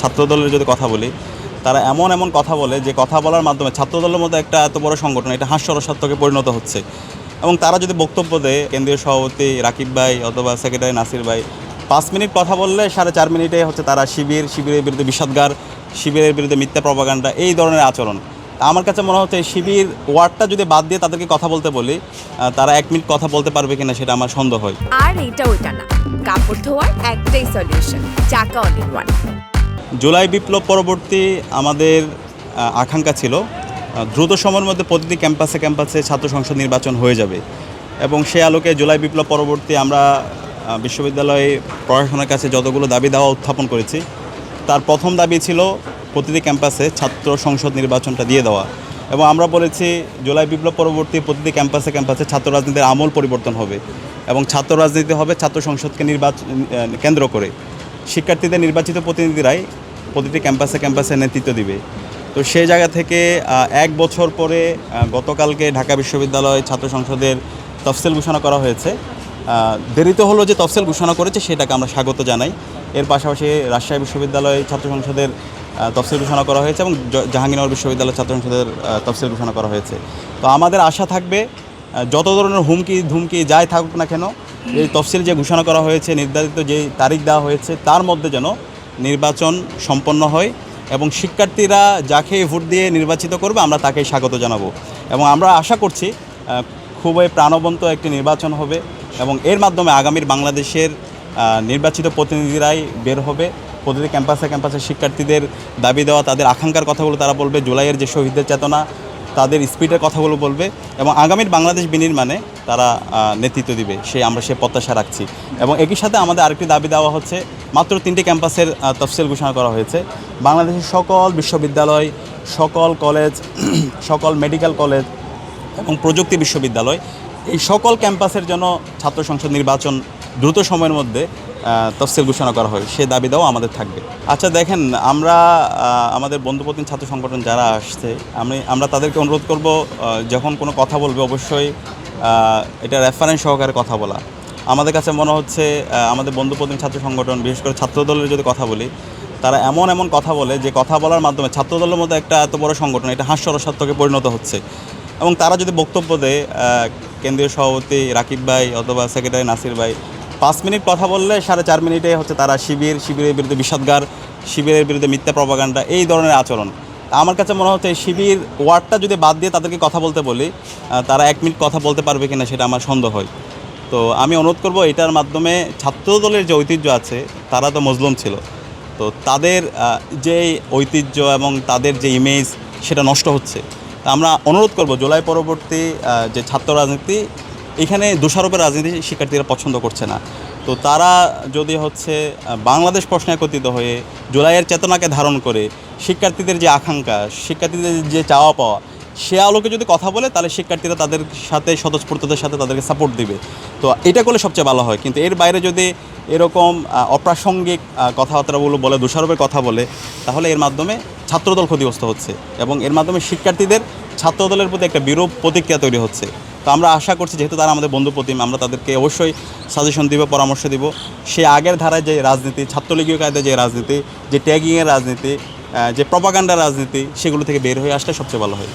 ছাত্রদলের যদি কথা বলি, তারা এমন কথা বলে যে কথা বলার মাধ্যমে ছাত্রদলের মধ্যে একটা এত বড় সংগঠন এটা হাস্যরসাত্মকে পরিণত হচ্ছে। এবং তারা যদি বক্তব্য দেয়, কেন্দ্রীয় সভাপতি রাকিব ভাই অথবা সেক্রেটারি নাসির ভাই 5 মিনিট কথা বললে 4.5 মিনিটে হচ্ছে তারা শিবিরের বিরুদ্ধে বিষাদগার, শিবিরের বিরুদ্ধে মিথ্যা প্রপাগান্ডা, এই ধরনের আচরণ। আমার কাছে মনে হচ্ছে শিবির ওয়ার্ডটা যদি বাদ দিয়ে তাদেরকে কথা বলতে বলি, তারা 1 মিনিট কথা বলতে পারবে কিনা সেটা আমার সন্দেহ হয়। আর এটা ওইটা না, কাপড় ধোয়ার একটাই সলিউশন, চাকা অল ইন ওয়ান। জুলাই বিপ্লব পরবর্তী আমাদের আকাঙ্ক্ষা ছিল দ্রুত সময়ের মধ্যে প্রতিটি ক্যাম্পাসে ছাত্র সংসদ নির্বাচন হয়ে যাবে। এবং সেই আলোকে জুলাই বিপ্লব পরবর্তী আমরা বিশ্ববিদ্যালয়ে প্রশাসনের কাছে যতগুলো দাবি দেওয়া উত্থাপন করেছি, তার প্রথম দাবি ছিল প্রতিটি ক্যাম্পাসে ছাত্র সংসদ নির্বাচনটা দিয়ে দেওয়া। এবং আমরা বলেছি জুলাই বিপ্লব পরবর্তী প্রতিটি ক্যাম্পাসে ছাত্র রাজনীতির আমূল পরিবর্তন হবে এবং ছাত্র রাজনীতি হবে ছাত্র সংসদকে কেন্দ্র করে। শিক্ষার্থীদের নির্বাচিত প্রতিনিধিরাই প্রতিটি ক্যাম্পাসে নেতৃত্ব দিবে। তো সেই জায়গা থেকে 1 বছর পরে গতকালকে ঢাকা বিশ্ববিদ্যালয় ছাত্র সংসদের তফসিল ঘোষণা করা হয়েছে। দেরিতে হলো যে তফসিল ঘোষণা করেছে সেটাকে আমরা স্বাগত জানাই। এর পাশাপাশি রাজশাহী বিশ্ববিদ্যালয় ছাত্র সংসদের তফসিল ঘোষণা করা হয়েছে এবং জাহাঙ্গীরনগর বিশ্ববিদ্যালয় ছাত্র সংসদের তফসিল ঘোষণা করা হয়েছে। তো আমাদের আশা থাকবে যত ধরনের ধুমকি যাই থাকুক না কেন, এই তফসিল যে ঘোষণা করা হয়েছে, নির্ধারিত যে তারিখ দেওয়া হয়েছে তার মধ্যে যেন নির্বাচন সম্পন্ন হয় এবং শিক্ষার্থীরা যাকে ভোট দিয়ে নির্বাচিত করবে আমরা তাকেই স্বাগত জানাবো। এবং আমরা আশা করছি খুবই প্রাণবন্ত একটি নির্বাচন হবে এবং এর মাধ্যমে আগামীর বাংলাদেশের নির্বাচিত প্রতিনিধিরাই বের হবে। প্রতিটি ক্যাম্পাসে শিক্ষার্থীদের দাবি দেওয়া, তাদের আকাঙ্ক্ষার কথাগুলো তারা বলবে, জুলাইয়ের যে শহীদদের চেতনা, তাদের স্পিডের কথাগুলো বলবে এবং আগামীর বাংলাদেশ বিনির্মাণে তারা নেতৃত্ব দিবে, আমরা সে প্রত্যাশা রাখছি। এবং একই সাথে আমাদের আরেকটি দাবি দেওয়া হচ্ছে, মাত্র 3টি ক্যাম্পাসের তফসিল ঘোষণা করা হয়েছে। বাংলাদেশের সকল বিশ্ববিদ্যালয়, সকল কলেজ, সকল মেডিকেল কলেজ এবং প্রযুক্তি বিশ্ববিদ্যালয়, এই সকল ক্যাম্পাসের জন্য ছাত্র সংসদ নির্বাচন দ্রুত সময়ের মধ্যে তফসিল ঘোষণা করা হয়, সে দাবি দেওয়া আমাদের থাকবে। আচ্ছা দেখেন, আমরা আমাদের বন্ধুপ্রতিম ছাত্র সংগঠন যারা আসছে, আমরা তাদেরকে অনুরোধ করব, যখন কোনো কথা বলবে অবশ্যই এটা রেফারেন্স সহকারে কথা বলা। আমাদের কাছে মনে হচ্ছে আমাদের বন্ধুপ্রতিম ছাত্র সংগঠন, বিশেষ করে ছাত্রদলের যদি কথা বলি, তারা এমন কথা বলে যে কথা বলার মাধ্যমে ছাত্রদলের মধ্যে একটা এত বড় সংগঠন এটা হাস্যরসাত্মকে পরিণত হচ্ছে। এবং তারা যদি বক্তব্য দেয়, কেন্দ্রীয় সভাপতি রাকিব ভাই অথবা সেক্রেটারি নাসির ভাই 5 মিনিট কথা বললে 4.5 মিনিটে হচ্ছে তারা শিবিরের বিরুদ্ধে বিষাদগার, শিবিরের বিরুদ্ধে মিথ্যা প্রপাগান্ডা, এই ধরনের আচরণ। আমার কাছে মনে হচ্ছে শিবির ওয়ার্ডটা যদি বাদ দিয়ে তাদেরকে কথা বলতে বলি, তারা 1 মিনিট কথা বলতে পারবে কিনা সেটা আমার সন্দেহ হয়। তো আমি অনুরোধ করব, এটার মাধ্যমে ছাত্রদলের যে ঐতিহ্য আছে, তারা তো মজলুম ছিল, তো তাদের যে ঐতিহ্য এবং তাদের যে ইমেজ সেটা নষ্ট হচ্ছে। তা আমরা অনুরোধ করব, জুলাই পরবর্তী যে ছাত্র রাজনীতি, এখানে দোষারোপের রাজনীতি শিক্ষার্থীরা পছন্দ করছে না। তো তারা যদি হচ্ছে বাংলাদেশ প্রশ্নে একত্রিত হয়ে জুলাইয়ের চেতনাকে ধারণ করে শিক্ষার্থীদের যে আকাঙ্ক্ষা, শিক্ষার্থীদের যে চাওয়া পাওয়া, সে আলোকে যদি কথা বলে, তাহলে শিক্ষার্থীরা তাদের সাথে স্বতঃস্ফূর্ততার সাথে তাদেরকে সাপোর্ট দিবে। তো এটা করলে সবচেয়ে ভালো হয়। কিন্তু এর বাইরে যদি এরকম অপ্রাসঙ্গিক কথাবার্তাগুলো বলে, দোষারোপের কথা বলে, তাহলে এর মাধ্যমে ছাত্রদল ক্ষতিগ্রস্ত হচ্ছে এবং এর মাধ্যমে শিক্ষার্থীদের ছাত্রদলের প্রতি একটা বিরূপ প্রতিক্রিয়া তৈরি হচ্ছে। তো আমরা আশা করছি, যেহেতু তারা আমাদের বন্ধুপ্রতিম, আমরা তাদেরকে অবশ্যই সাজেশন দিব, পরামর্শ দিব। সে আগের ধারায় যে রাজনীতি, ছাত্রলীগীয় কায়দায় যে রাজনীতি, যে ট্যাগিংয়ের রাজনীতি, যে প্রপাগান্ডার রাজনীতি, সেগুলো থেকে বের হয়ে আসলে সবচেয়ে ভালো হয়।